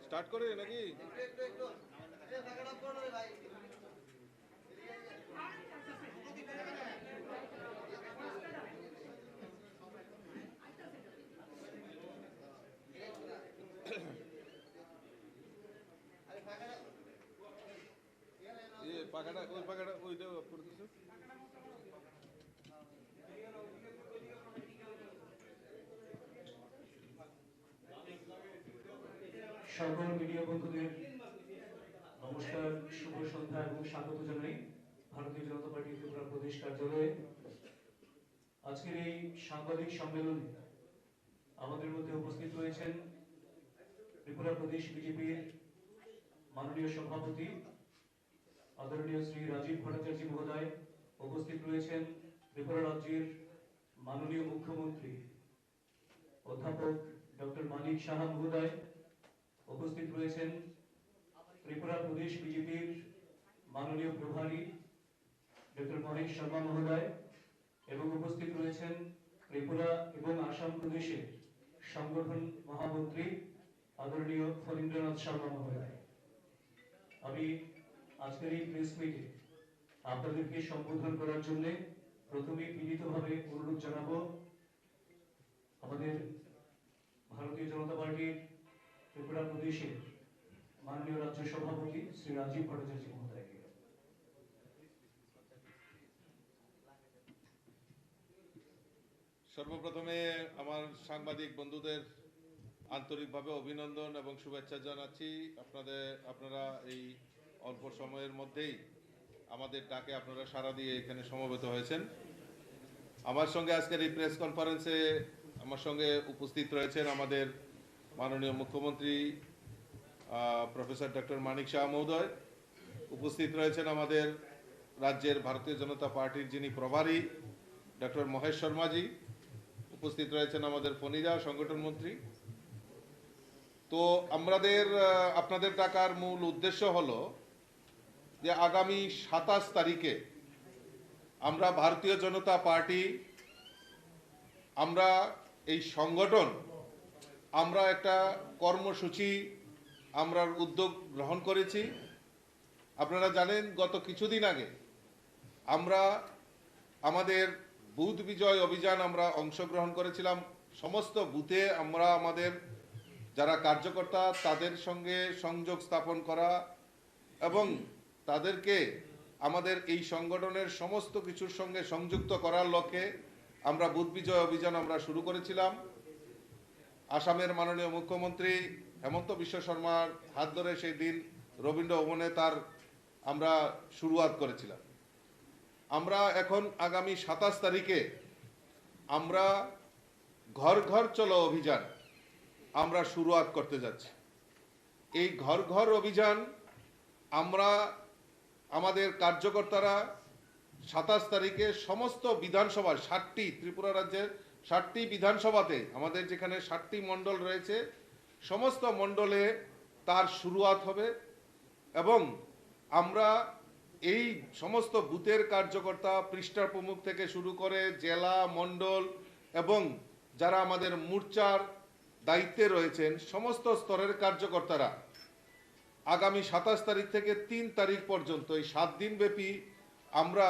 Start করে নাকি? পাখাটা ওই পাখাটা ওইটা করতেছে। সকল মিডিয়া বন্ধুদের নমস্কার, শুভ সন্ধ্যা এবং স্বাগত জানাই ভারতীয় জনতা পার্টি ত্রিপুরা প্রদেশ কার্যালয়ে। আজকের এই সাংবাদিক সম্মেলনে আমাদের মধ্যে উপস্থিত রয়েছেন ত্রিপুরা প্রদেশ বিজেপির মাননীয় সভাপতি আদরণীয় শ্রী রাজীব ভট্টাচার্য মহোদয়, উপস্থিত রয়েছেন ত্রিপুরা রাজ্যের মাননীয় মুখ্যমন্ত্রী অধ্যাপক ডক্টর মানিক সাহা মহোদয়, উপস্থিত রয়েছেন ত্রিপুরা প্রদেশ বিজেপির মাননীয় প্রভারী ডক্টর মহেশ শর্মা মহোদয় এবং উপস্থিত রয়েছেন ত্রিপুরা এবং আসাম প্রদেশের সংগঠন মহামন্ত্রী আদরণীয় ফণীন্দ্রনাথ শর্মা মহোদয়। আমি আজকের এই প্রেস মিটে আপনাদেরকে সম্বোধন করার জন্য প্রথমেই বিনীতভাবে অনুরোধ জানাবো আমাদের ভারতীয় জনতা পার্টির ত্রিপুরা প্রদেশের মাননীয় রাজ্য সভাপতি শ্রী রাজীব ভট্টাচার্য মহোদয়কে। সর্বপ্রথমে আমার সাংবাদিক বন্ধুদের আন্তরিকভাবে অভিনন্দন এবং শুভেচ্ছা জানাচ্ছি। আপনারা এই অল্প সময়ের মধ্যেই আমাদের ডাকে আপনারা সাড়া দিয়ে এখানে সমবেত হয়েছেন। আমার সঙ্গে আজকের এই প্রেস কনফারেন্সে আমার সঙ্গে উপস্থিত রয়েছেন আমাদের মাননীয় মুখ্যমন্ত্রী প্রফেসর ডক্টর মানিক শাহ মহোদয়, উপস্থিত রয়েছেন আমাদের রাজ্যের ভারতীয় জনতা পার্টির যিনি প্রভারী ডক্টর মহেশ শর্মাজি, উপস্থিত রয়েছেন আমাদের ফণীদা সংগঠন মন্ত্রী। তো আপনাদের ডাকার মূল উদ্দেশ্য হলো যে আগামী 27 তারিখে আমরা ভারতীয় জনতা পার্টি আমরা এই সংগঠন আমরা একটা কর্মসূচি আমরা উদ্যোগ গ্রহণ করেছি। আপনারা জানেন গত কিছুদিন আগে আমরা আমাদের বুথ বিজয় অভিযান আমরা অংশগ্রহণ করেছিলাম। সমস্ত বুথে আমরা আমাদের যারা কার্যকর্তা তাদের সঙ্গে সংযোগ স্থাপন করা এবং তাদেরকে আমাদের এই সংগঠনের সমস্ত কিছুর সঙ্গে সংযুক্ত করার লক্ষ্যে আমরা বুথ বিজয় অভিযান আমরা শুরু করেছিলাম। আসামের মাননীয় মুখ্যমন্ত্রী হেমন্ত বিশ্ব শর্মার হাত ধরে সেই দিন রবীন্দ্র ভবনে আমরা শুরুয়াত করেছিলাম। আমরা এখন আগামী 27 তারিখে আমরা ঘর ঘর চলো অভিযান আমরা শুরুয়াত করতে যাচ্ছি। এই ঘর ঘর অভিযান আমরা আমাদের কার্যকর্তারা 27 তারিখে সমস্ত বিধানসভায় 60টি ত্রিপুরা রাজ্যের 60টি বিধানসভাতে আমাদের যেখানে 60টি মণ্ডল রয়েছে সমস্ত মণ্ডলে তার শুরুয়াত হবে এবং আমরা এই সমস্ত বুথের কার্যকর্তা পৃষ্ঠা প্রমুখ থেকে শুরু করে জেলা মণ্ডল এবং যারা আমাদের মোর্চার দায়িত্বে রয়েছেন সমস্ত স্তরের কার্যকর্তারা আগামী 27 তারিখ থেকে 3 তারিখ পর্যন্ত এই 7 দিন ব্যাপী আমরা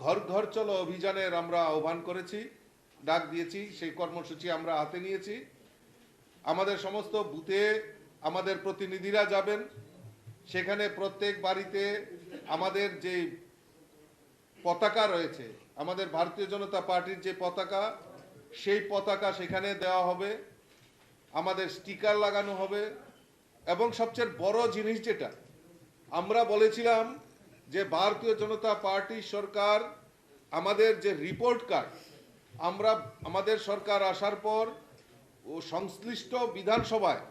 ঘর ঘর চলো অভিযানের আমরা আহ্বান করেছি, ডাক দিয়েছি। সেই কর্মসূচি আমরা হাতে নিয়েছি। আমাদের সমস্ত বুথে আমাদের প্রতিনিধিরা যাবেন, সেখানে প্রত্যেক বাড়িতে আমাদের যে পতাকা রয়েছে আমাদের ভারতীয় জনতা পার্টির যে পতাকা সেই পতাকা সেখানে দেওয়া হবে, আমাদের স্টিকার লাগানো হবে এবং সবচেয়ে বড় জিনিস যেটা আমরা বলেছিলাম যে ভারতীয় জনতা পার্টি সরকার আমাদের যে রিপোর্ট কার্ড আমাদের সরকার আসার পর ও সংশ্লিষ্ট বিধানসভায়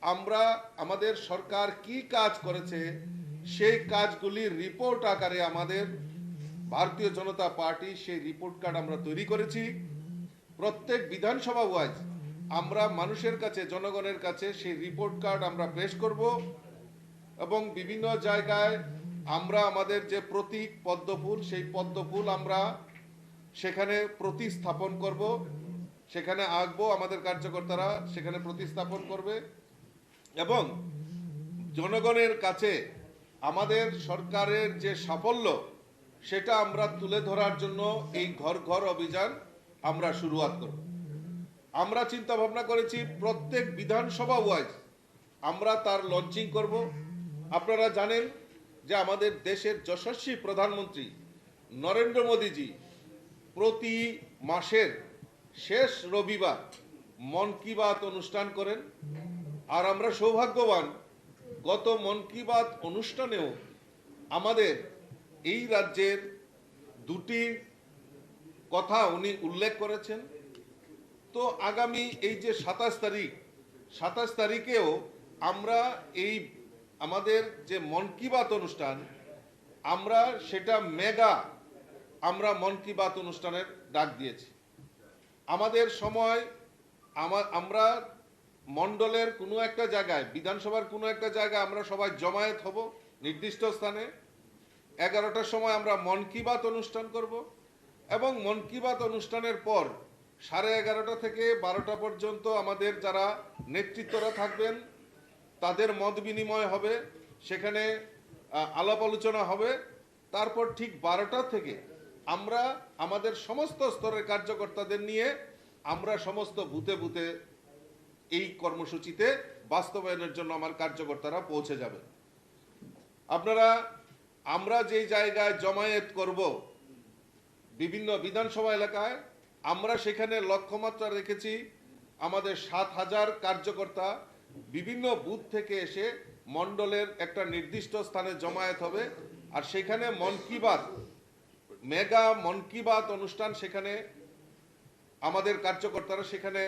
আমরা আমাদের সরকার কি কাজ করেছে সেই কাজগুলির রিপোর্ট আকারে আমাদের ভারতীয় জনতা পার্টি সেই রিপোর্ট কার্ড আমরা তৈরি করেছি। প্রত্যেক বিধানসভা ওয়াইজ আমরা মানুষের কাছে জনগণের কাছে সেই রিপোর্ট কার্ড আমরা পেশ করব এবং বিভিন্ন জায়গায় আমরা আমাদের যে প্রতীক পদ্মফুল সেই পদ্মফুল আমরা সেখানে প্রতিস্থাপন করব, সেখানে আঁকবো, আমাদের কার্যকর্তারা সেখানে প্রতিস্থাপন করবে এবং জনগণের কাছে আমাদের সরকারের যে সাফল্য সেটা আমরা তুলে ধরার জন্য এই ঘর ঘর অভিযান আমরা শুরুয়াত করব। আমরা চিন্তা ভাবনা করেছি প্রত্যেক বিধানসভা ওয়াইজ আমরা তার লঞ্চিং করব। আপনারা জানেন যে আমাদের দেশের যশস্বী প্রধানমন্ত্রী নরেন্দ্র মোদীজি প্রতি মাসের শেষ রবিবার মন কি বাত অনুষ্ঠান করেন। আর আমরা সৌভাগ্যবান, গত মন কি বাত অনুষ্ঠানেও আমাদের এই রাজ্যের দুটি কথা উনি উল্লেখ করেছেন। তো আগামী এই যে 27 তারিখেও আমরা এই আমাদের যে মন কি বাত অনুষ্ঠান আমরা সেটা মেগা আমরা মন কি বাত অনুষ্ঠানের ডাক দিয়েছি। আমাদের সময় আমরা মণ্ডলের কোনো একটা জায়গায়, বিধানসভার কোনো একটা জায়গায় আমরা সবাই জমায়েত হব নির্দিষ্ট স্থানে। 11টার সময় আমরা মন কি বাত অনুষ্ঠান করব এবং মন কি বাত অনুষ্ঠানের পর 11:30 থেকে 12টা পর্যন্ত আমাদের যারা নেতৃত্বরা থাকবেন তাদের মত বিনিময় হবে, সেখানে আলাপ আলোচনা হবে। তারপর ঠিক 12টা থেকে আমরা আমাদের সমস্ত স্তরের কার্যকর্তাদের নিয়ে আমরা সমস্ত বুথে বুথে এই কর্মসূচিতে বাস্তবায়নের জন্য আমার কার্যকর্তারা পৌঁছে যাবে। আমরা যেই জায়গায় জমায়েত করব বিভিন্ন বিধানসভা এলাকায়, আমরা সেখানে লক্ষ্যমাত্রা রেখেছি আমাদের 7,000 কার্যকর্তা বিভিন্ন বুথ থেকে এসে মণ্ডলের একটা নির্দিষ্ট স্থানে জমায়েত হবে। আর সেখানে মন কি বাত মেগা মন কি বাত অনুষ্ঠান সেখানে আমাদের কার্যকর্তারা সেখানে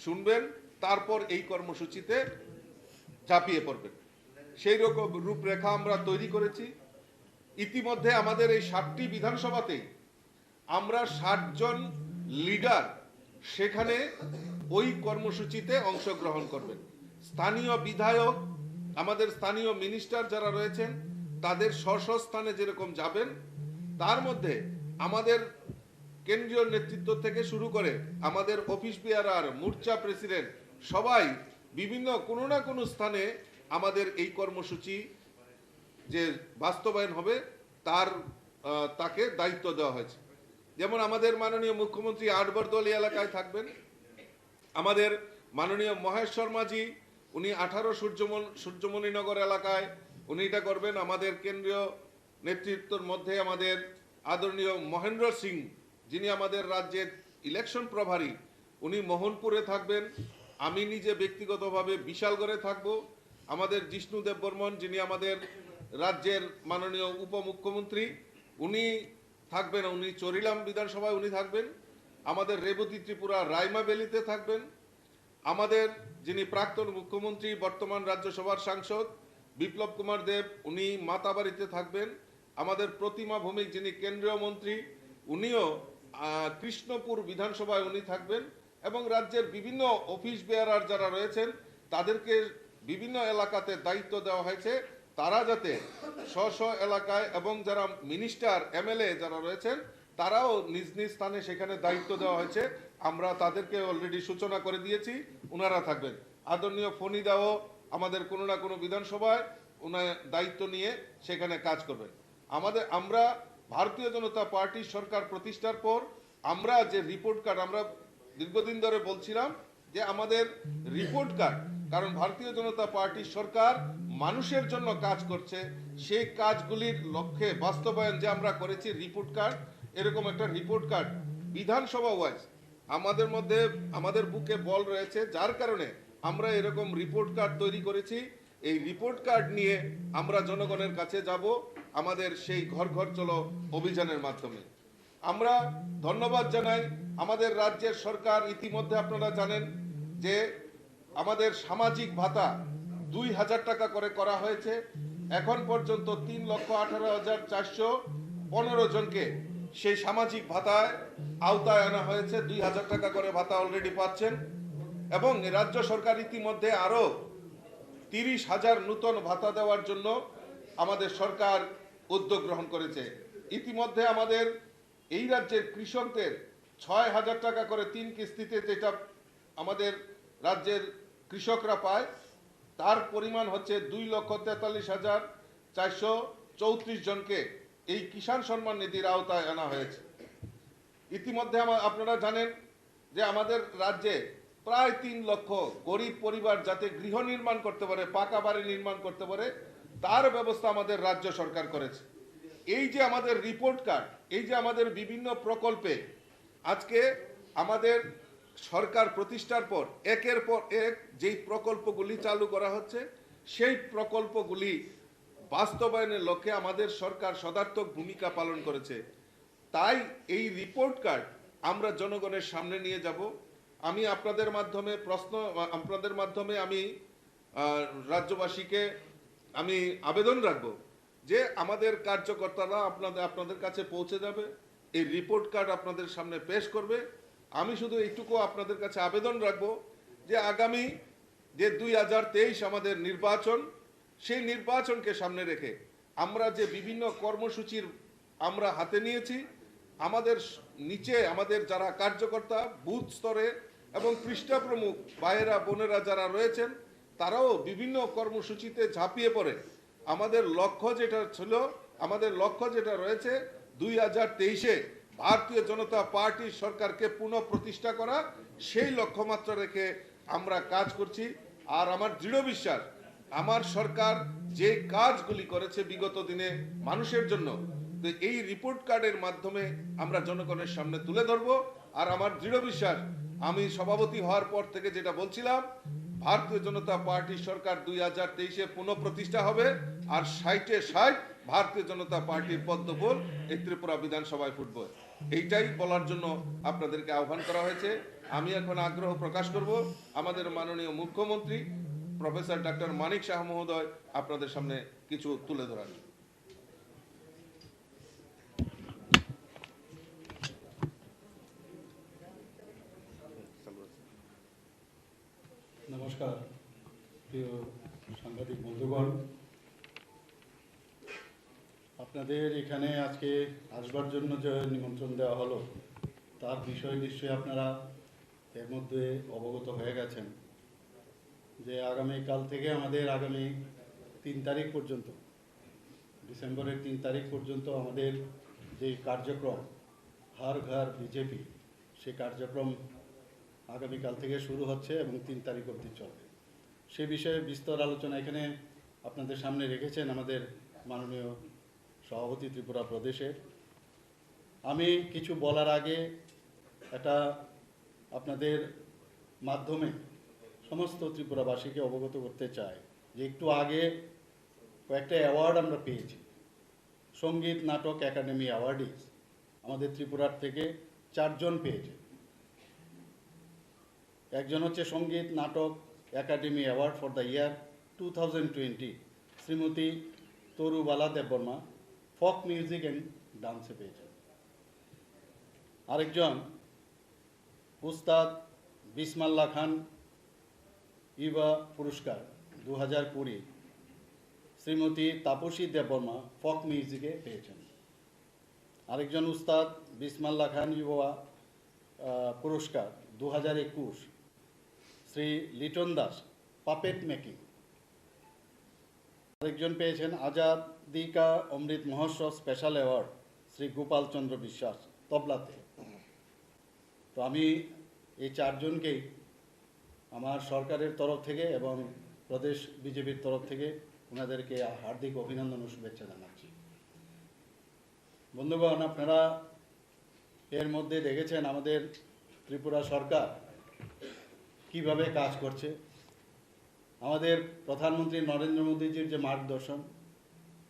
শুনবেন, তারপর এই কর্মসূচিতে ঝাঁপিয়ে পড়বেন। সেই রকম রূপরেখা আমরা তৈরি করেছি। ইতিমধ্যে আমাদের এই 7টি বিধানসভাতেই আমরা 60 জন লিডার সেখানে ওই কর্মসূচিতে অংশগ্রহণ করবেন। স্থানীয় বিধায়ক, আমাদের স্থানীয় মিনিস্টার যারা রয়েছেন তাদের স্ব স্থানে যেরকম যাবেন, তার মধ্যে আমাদের কেন্দ্রীয় নেতৃত্ব থেকে শুরু করে আমাদের অফিস বেয়ারার, মোর্চা প্রেসিডেন্ট সবাই বিভিন্ন কোনো না কোনো স্থানে আমাদের এই কর্মসূচি যে বাস্তবায়ন হবে তাকে দায়িত্ব দেওয়া হয়েছে। যেমন আমাদের মাননীয় মুখ্যমন্ত্রী 8 বরদলি এলাকায় থাকবেন, আমাদের মাননীয় মহেশ শর্মাজি উনি 18 সূর্যমণিনগর এলাকায় উনি এটা করবেন। আমাদের কেন্দ্রীয় নেতৃত্বের মধ্যে আমাদের আদরণীয় মহেন্দ্র সিং যিনি আমাদের রাজ্যের ইলেকশন প্রভারী উনি মোহনপুরে থাকবেন। আমি নিজে ব্যক্তিগতভাবে বিশালগড়ে থাকব। আমাদের জিষ্ণু দেববর্মন যিনি আমাদের রাজ্যের মাননীয় উপমুখ্যমন্ত্রী উনি থাকবেন, উনি চরিলাম বিধানসভায় উনি থাকবেন। আমাদের রেবতী ত্রিপুরা রাইমাবেলিতে থাকবেন। আমাদের যিনি প্রাক্তন মুখ্যমন্ত্রী বর্তমান রাজ্যসভার সাংসদ বিপ্লব কুমার দেব উনি মাতাবাড়িতে থাকবেন। আমাদের প্রতিমা ভৌমিক যিনি কেন্দ্রীয় মন্ত্রী উনিও কৃষ্ণপুর বিধানসভায় উনি থাকবেন। এবং রাজ্যের বিভিন্ন অফিস বেয়ারার যারা রয়েছেন তাদেরকে বিভিন্ন এলাকাতে দায়িত্ব দেওয়া হয়েছে, তারা যাতে স্ব এলাকায়, এবং যারা মিনিস্টার এমএলএ যারা রয়েছেন তারাও নিজ নিজ স্থানে সেখানে দায়িত্ব দেওয়া হয়েছে। আমরা তাদেরকে অলরেডি সূচনা করে দিয়েছি, ওনারা থাকবেন। আদরণীয় ফণিদাও আমাদের কোনো না কোনো বিধানসভায় ওনার দায়িত্ব নিয়ে সেখানে কাজ করবেন। আমরা ভারতীয় জনতা পার্টির সরকার প্রতিষ্ঠার পর আমরা যে রিপোর্ট কার্ড, আমরা দীর্ঘদিন ধরে বলছিলাম যে আমাদের রিপোর্ট কার্ড, কারণ ভারতীয় জনতা পার্টির সরকার মানুষের জন্য কাজ করছে, সেই কাজগুলির লক্ষ্যে বাস্তবায়ন যে আমরা করেছি রিপোর্ট কার্ড, এরকম একটা রিপোর্ট কার্ড বিধানসভা ওয়াইজ আমাদের মধ্যে আমাদের বুকে বল রয়েছে, যার কারণে আমরা এরকম রিপোর্ট কার্ড তৈরি করেছি। এই রিপোর্ট কার্ড নিয়ে আমরা জনগণের কাছে যাব আমাদের সেই ঘর ঘর চলো অভিযানের মাধ্যমে। আমরা ধন্যবাদ জানাই আমাদের রাজ্যের সরকার। ইতিমধ্যে আপনারা জানেন যে আমাদের সামাজিক ভাতা 2,000 টাকা করে করা হয়েছে। এখন পর্যন্ত 3,18,415 জনকে সেই সামাজিক ভাতায় আওতায় আনা হয়েছে। 2,000 টাকা করে ভাতা অলরেডি পাচ্ছেন। এবং রাজ্য সরকার ইতিমধ্যে আরো 30,000 নতুন ভাতা দেওয়ার জন্য আমাদের সরকার উদ্যোগ গ্রহণ করেছে। ইতিমধ্যে আমাদের এই রাজ্যের কৃষকদের 6,000 টাকা করে 3 কিস্তিতে যেটা আমাদের রাজ্যের কৃষকরা পায়, তার পরিমাণ হচ্ছে 2,43,434 জনকে এই কিষাণ সম্মান নিধির আওতায় আনা হয়েছে। ইতিমধ্যে আপনারা জানেন যে আমাদের রাজ্যে প্রায় 3 লক্ষ গরিব পরিবার যাতে গৃহ নির্মাণ করতে পারে, পাকা বাড়ি নির্মাণ করতে পারে, তার ব্যবস্থা আমাদের রাজ্য সরকার করেছে। এই যে আমাদের রিপোর্ট কার্ড, এই যে আমাদের বিভিন্ন প্রকল্পে আজকে আমাদের সরকার প্রতিষ্ঠার পর একের পর এক যেই প্রকল্পগুলি চালু করা হচ্ছে, সেই প্রকল্পগুলি বাস্তবায়নের লক্ষ্যে আমাদের সরকার সদার্থক ভূমিকা পালন করেছে। তাই এই রিপোর্ট কার্ড আমরা জনগণের সামনে নিয়ে যাব। আমি আপনাদের মাধ্যমে আমি রাজ্যবাসীকে আমি আবেদন রাখবো যে আমাদের কার্যকর্তারা আপনাদের কাছে পৌঁছে যাবে, এই রিপোর্ট কার্ড আপনাদের সামনে পেশ করবে। আমি শুধু এইটুকু আপনাদের কাছে আবেদন রাখবো যে আগামী যে 2023 আমাদের নির্বাচন, সেই নির্বাচনকে সামনে রেখে আমরা যে বিভিন্ন কর্মসূচির আমরা হাতে নিয়েছি, আমাদের নিচে আমাদের যারা কার্যকর্তা বুথ স্তরে এবং পৃষ্ঠা প্রমুখ ভাইয়েরা বোনেরা যারা রয়েছেন, তারাও বিভিন্ন কর্মসূচিতে ঝাঁপিয়ে পড়ে আমাদের লক্ষ্য যেটা রয়েছে 2023-এ ভারতীয় জনতা পার্টির সরকারকে পুনঃ প্রতিষ্ঠা করা, সেই লক্ষ্যমাত্রা রেখে আমরা কাজ করছি। আর আমার দৃঢ় বিশ্বাস, আমার সরকার যে কাজগুলি করেছে বিগত দিনে মানুষের জন্য, এই রিপোর্ট কার্ডের মাধ্যমে আমরা জনগণের সামনে তুলে ধরবো। আর আমার দৃঢ় বিশ্বাস, আমি সভাপতি হওয়ার পর থেকে যেটা বলছিলাম, ভারতীয় জনতা পার্টির সরকার 2023-এ পুনঃ প্রতিষ্ঠা হবে, আর 60-60 ভারতীয় জনতা পার্টির পদ্মফুল এই ত্রিপুরা বিধানসভায় ফুটবে। এইটাই বলার জন্য আপনাদেরকে আহ্বান করা হয়েছে। আমি এখন আগ্রহ প্রকাশ করব আমাদের মাননীয় মুখ্যমন্ত্রী প্রফেসর ডক্টর মানিক শাহ মহোদয় আপনাদের সামনে কিছু তুলে ধরার। নমস্কার প্রিয় সাংবাদিক বন্ধুগণ, আপনাদের এখানে আজকে আসবার জন্য যে নিমন্ত্রণ দেওয়া হলো তার বিষয়ে নিশ্চয়ই আপনারা এর মধ্যে অবগত হয়ে গেছেন যে আগামীকাল থেকে আমাদের আগামী 3 তারিখ পর্যন্ত, ডিসেম্বরের 3 তারিখ পর্যন্ত আমাদের যে কার্যক্রম হর ঘর বিজেপি, সেই কার্যক্রম আগামীকাল থেকে শুরু হচ্ছে এবং 3 তারিখ অবধি চলবে। সে বিষয়ে বিস্তর আলোচনা এখানে আপনাদের সামনে রেখেছেন আমাদের মাননীয় সভাপতি ত্রিপুরা প্রদেশের। আমি কিছু বলার আগে এটা আপনাদের মাধ্যমে সমস্ত ত্রিপুরাবাসীকে অবগত করতে চাই যে একটু আগে কয়েকটা অ্যাওয়ার্ড আমরা পেয়েছি। সঙ্গীত নাটক একাডেমি অ্যাওয়ার্ডিজ আমাদের ত্রিপুরার থেকে 4 জন পেয়েছে। একজন হচ্ছে Sangeet Natak Akademi award for the year 2020 Shrimati Tarubala Debbarma, folk music and ডান্সে পেয়েছেন। আরেকজন উস্তাদ বিসমাল্লা খান ইভা পুরস্কার 2020 শ্রীমতী তাপসী দেববর্মা ফক মিউজিকে পেয়েছেন। আরেকজন উস্তাদ বিসমাল্লা খান ইভা পুরস্কার 2021 শ্রী লিটন দাস পাপেট মেকিং। আরেকজন পেয়েছেন আজাদি কা অমৃত মহোৎসব স্পেশাল অ্যাওয়ার্ড শ্রী গোপাল চন্দ্র বিশ্বাস তবলাতে। তো আমি এই 4 জনকেই আমার সরকারের তরফ থেকে এবং প্রদেশ বিজেপির তরফ থেকে ওনাদেরকে হার্দিক অভিনন্দন ও শুভেচ্ছা জানাচ্ছি। বন্ধুগণ, আপনারা এর মধ্যে দেখেছেন আমাদের ত্রিপুরা সরকার কিভাবে কাজ করছে। আমাদের প্রধানমন্ত্রী নরেন্দ্র মোদীজির যে মার্গদর্শন,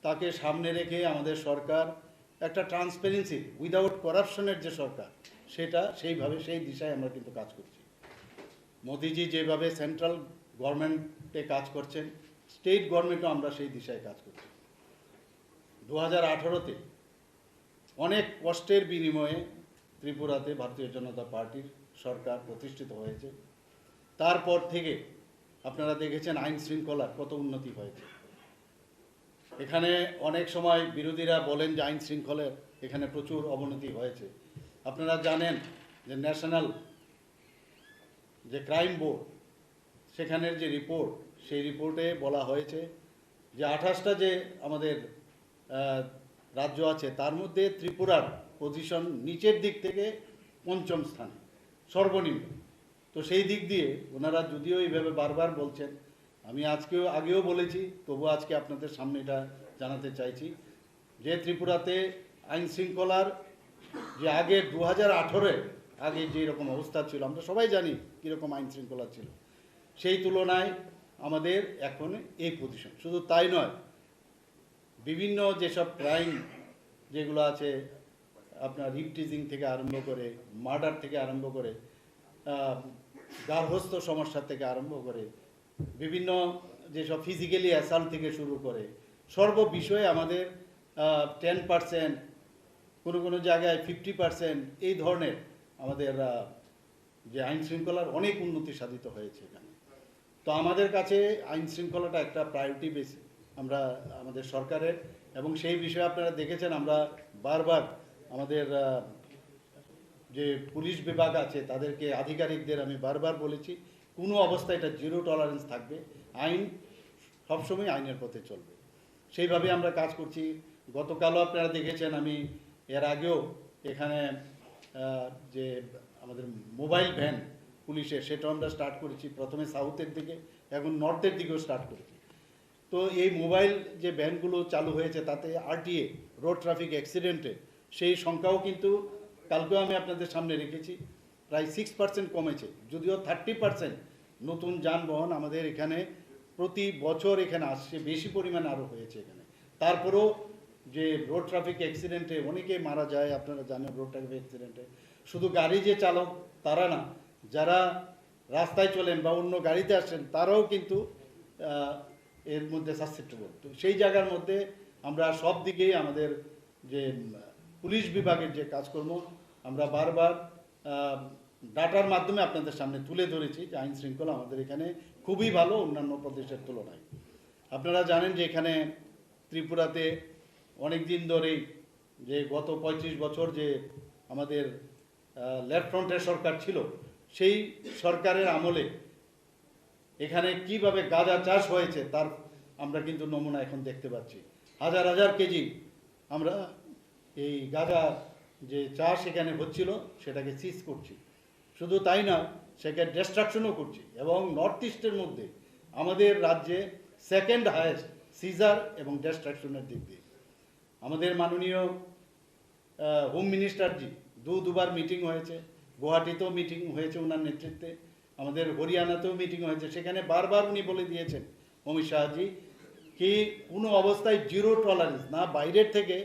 তাকে সামনে রেখে আমাদের সরকার একটা ট্রান্সপারেন্সি উইদাউট করাপশনের যে সরকার, সেটা সেইভাবে সেই দিশায় আমরা কিন্তু কাজ করছি। মোদীজি যেভাবে সেন্ট্রাল গভর্নমেন্টে কাজ করছেন, স্টেট গভর্নমেন্টও আমরা সেই দিশায় কাজ করছি। 2018-তে অনেক কষ্টের বিনিময়ে ত্রিপুরাতে ভারতীয় জনতা পার্টির সরকার প্রতিষ্ঠিত হয়েছে। তারপর থেকে আপনারা দেখেছেন আইন শৃঙ্খলার কত উন্নতি হয়েছে। এখানে অনেক সময় বিরোধীরা বলেন যে আইন শৃঙ্খলার এখানে প্রচুর অবনতি হয়েছে। আপনারা জানেন যে ন্যাশনাল যে ক্রাইম বোর্ড, সেখানের যে রিপোর্ট, সেই রিপোর্টে বলা হয়েছে যে 28টা যে আমাদের রাজ্য আছে তার মধ্যে ত্রিপুরার পজিশন নিচের দিক থেকে 5ম স্থানে সর্বনিম্ন। তো সেই দিক দিয়ে ওনারা যদিও এইভাবে বারবার বলছেন, আমি আগেও বলেছি, তবু আজকে আপনাদের সামনে এটা জানাতে চাইছি যে ত্রিপুরাতে আইন শৃঙ্খলার যে আগে 2018-এ আগে যেরকম অবস্থা ছিল, আমরা সবাই জানি কীরকম আইন শৃঙ্খলা ছিল, সেই তুলনায় আমাদের এখন এই পজিশন। শুধু তাই নয়, বিভিন্ন যেসব ক্রাইম যেগুলো আছে, আপনার রিপটিজিং থেকে আরম্ভ করে, মার্ডার থেকে আরম্ভ করে, গার্হস্থ্য সমস্যা থেকে আরম্ভ করে, বিভিন্ন যেসব ফিজিক্যালি অ্যাসাল্ট থেকে শুরু করে, সর্ব বিষয়ে আমাদের 10%, কোনো কোনো জায়গায় 50% এই ধরনের আমাদের যে আইন শৃঙ্খলার অনেক উন্নতি সাধিত হয়েছে এখানে। তো আমাদের কাছে আইন শৃঙ্খলাটা একটা প্রায়োরিটি বেসি আমরা আমাদের সরকারের, এবং সেই বিষয়ে আপনারা দেখেছেন আমরা বারবার আমাদের যে পুলিশ বিভাগ আছে তাদেরকে, আধিকারিকদের আমি বারবার বলেছি কোনো অবস্থায় এটা 0 টলারেন্স থাকবে, আইন সবসময় আইনের পথে চলবে, সেইভাবে আমরা কাজ করছি। গতকালও আপনারা দেখেছেন, আমি এর আগেও এখানে যে আমাদের মোবাইল ভ্যান পুলিশের, সেটাও আমরা স্টার্ট করেছি, প্রথমে সাউথের দিকে, এখন নর্থের দিকেও স্টার্ট করেছি। তো এই মোবাইল যে ভ্যানগুলো চালু হয়েছে তাতে আরটিএ, রোড ট্রাফিক অ্যাক্সিডেন্টে সেই সংখ্যাও কিন্তু কালকেও আমি আপনাদের সামনে রেখেছি, প্রায় 6% কমেছে। যদিও 30% নতুন যানবাহন আমাদের এখানে প্রতি বছর এখানে আসছে, বেশি পরিমাণে আরও হয়েছে এখানে। তারপরেও যে রোড ট্রাফিক অ্যাক্সিডেন্টে অনেকে মারা যায়, আপনারা জানেন রোড ট্রাফিক অ্যাক্সিডেন্টে শুধু গাড়ি যে চালক তারা না, যারা রাস্তায় চলেন বা অন্য গাড়িতে আসেন তারাও কিন্তু এর মধ্যে সাসেপ্টেবল। তো সেই জায়গার মধ্যে আমরা সব দিকেই আমাদের যে পুলিশ বিভাগের যে কাজকর্ম আমরা বারবার ডাটার মাধ্যমে আপনাদের সামনে তুলে ধরেছি যে আইন শৃঙ্খলা আমাদের এখানে খুবই ভালো অন্যান্য প্রদেশের তুলনায়। আপনারা জানেন যে এখানে ত্রিপুরাতে অনেক দিন ধরেই, যে গত 35 বছর যে আমাদের লেফট ফ্রন্টের সরকার ছিল, সেই সরকারের আমলে এখানে কিভাবে গাঁজা চাষ হয়েছে তার আমরা কিন্তু নমুনা এখন দেখতে পাচ্ছি। হাজার হাজার কেজি আমরা এই গাঁজা যে চাষ এখানে হচ্ছিল সেটাকে সিজ করছি। শুধু তাই না, সেখানে ডিস্ট্রাকশনও করছি, এবং নর্থ ইস্টের মধ্যে আমাদের রাজ্যে 2nd হায়েস্ট সিজার এবং ডিস্ট্রাকশনের দিক দিয়ে। আমাদের মাননীয় হোম মিনিস্টারজি দুবার মিটিং হয়েছে, গুয়াহাটিতেও মিটিং হয়েছে ওনার নেতৃত্বে, আমাদের হরিয়ানাতেও মিটিং হয়েছে, সেখানে বারবার উনি বলে দিয়েছেন অমিত শাহজি কি কোনো অবস্থায় 0 টলারেন্স, না বাইরের থেকে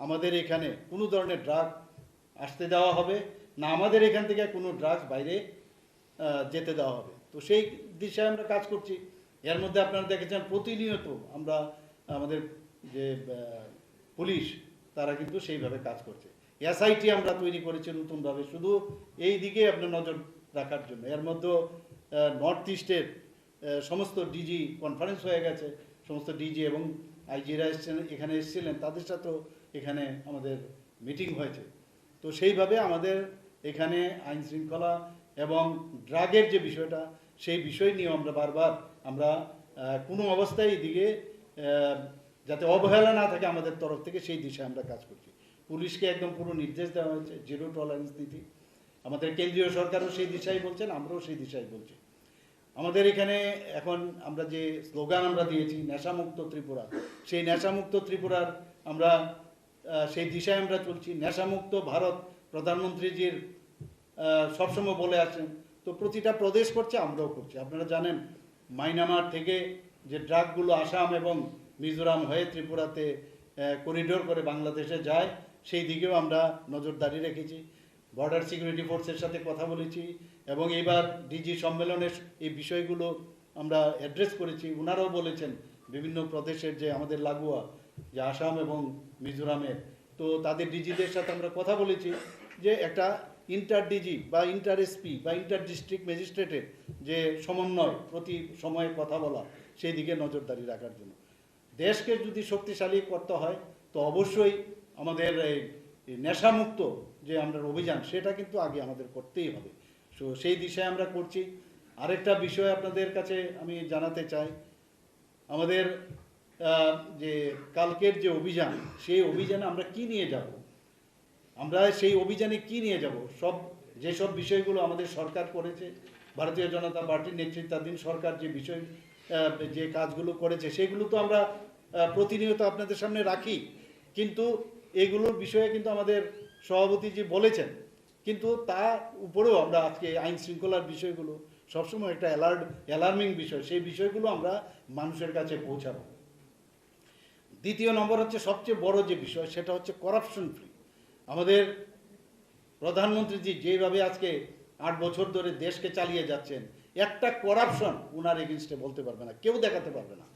আমাদের এখানে কোনো ধরনের ড্রাগ আসতে দেওয়া হবে, না আমাদের এখান থেকে কোনো ড্রাগস বাইরে যেতে দেওয়া হবে। তো সেই দিশায় আমরা কাজ করছি। এর মধ্যে আপনারা দেখেছেন প্রতিনিয়ত আমরা আমাদের যে পুলিশ তারা কিন্তু সেইভাবে কাজ করছে। এসআইটি আমরা তৈরি করেছি নতুনভাবে, শুধু এই দিকে আপনার নজর রাখার জন্য। এর মধ্যে নর্থ ইস্টের সমস্ত ডিজি কনফারেন্স হয়ে গেছে, সমস্ত ডিজি এবং আইজিরা এখানে এসেছিলেন, তাদের সাথেও এখানে আমাদের মিটিং হয়েছে। তো সেইভাবে আমাদের এখানে আইন শৃঙ্খলা এবং ড্রাগের যে বিষয়টা, সেই বিষয় নিয়ে আমরা বারবার আমরা কোনো অবস্থায় এদিকে যাতে অবহেলা না থাকে আমাদের তরফ থেকে, সেই দিশায় আমরা কাজ করছি। পুলিশকে একদম পুরো নির্দেশ দেওয়া হয়েছে 0 টলারেন্স নীতি। আমাদের কেন্দ্রীয় সরকারও সেই দিশায় বলছেন, আমরাও সেই দিশায় বলছি। আমাদের এখানে এখন আমরা যে স্লোগান আমরা দিয়েছি নেশামুক্ত ত্রিপুরা, সেই নেশামুক্ত ত্রিপুরার আমরা সেই দিশায় আমরা চলছি। নেশামুক্ত ভারত প্রধানমন্ত্রীজির সবসময় বলে আসেন, তো প্রতিটা প্রদেশ করছে, আমরাও করছি। আপনারা জানেন মায়ানমার থেকে যে ড্রাগগুলো আসাম এবং মিজোরাম হয়ে ত্রিপুরাতে করিডোর করে বাংলাদেশে যায়, সেই দিকেও আমরা নজরদারি রেখেছি। বর্ডার সিকিউরিটি ফোর্সের সাথে কথা বলেছি, এবং এবার ডিজি সম্মেলনের এই বিষয়গুলো আমরা অ্যাড্রেস করেছি। ওনারাও বলেছেন বিভিন্ন প্রদেশের যে আমাদের লাগোয়া যে আসাম এবং মিজোরামের, তো তাদের ডিজিদের সাথে আমরা কথা বলেছি যে একটা ইন্টার ডিজি বা ইন্টার এসপি বা ইন্টার ডিস্ট্রিক্ট ম্যাজিস্ট্রেটের যে সমন্বয়, প্রতি সময়ে কথা বলা, সেই দিকে নজরদারি রাখার জন্য। দেশকে যদি শক্তিশালী করতে হয় তো অবশ্যই আমাদের এই নেশামুক্ত যে আমরা অভিযান, সেটা কিন্তু আগে আমাদের করতেই হবে। সেই দিশায় আমরা করছি। আরেকটা বিষয় আপনাদের কাছে আমি জানাতে চাই আমাদের যে কালকের যে অভিযান, সেই অভিযানে আমরা কি নিয়ে যাব, আমরা সেই অভিযানে কি নিয়ে যাব, যেসব বিষয়গুলো আমাদের সরকার করেছে, ভারতীয় জনতা পার্টির নেতৃত্বাধীন সরকার যে বিষয় যে কাজগুলো করেছে সেগুলো তো আমরা প্রতিনিয়ত আপনাদের সামনে রাখি, কিন্তু এগুলোর বিষয়ে কিন্তু আমাদের সভাপতিজি বলেছেন, কিন্তু তার উপরেও আমরা আজকে আইন শৃঙ্খলার বিষয়গুলো সবসময় একটা অ্যালার্মিং বিষয়, সেই বিষয়গুলো আমরা মানুষের কাছে পৌঁছাবো। দ্বিতীয় নম্বর হচ্ছে সবচেয়ে বড় যে বিষয়, সেটা হচ্ছে করাপশন ফ্রি। আমাদের প্রধানমন্ত্রীজি যেভাবে আজকে 8 বছর ধরে দেশকে চালিয়ে যাচ্ছেন, একটা করাপশন উনার এগেনস্টে বলতে পারবে না, কেউ দেখাতে পারবে না।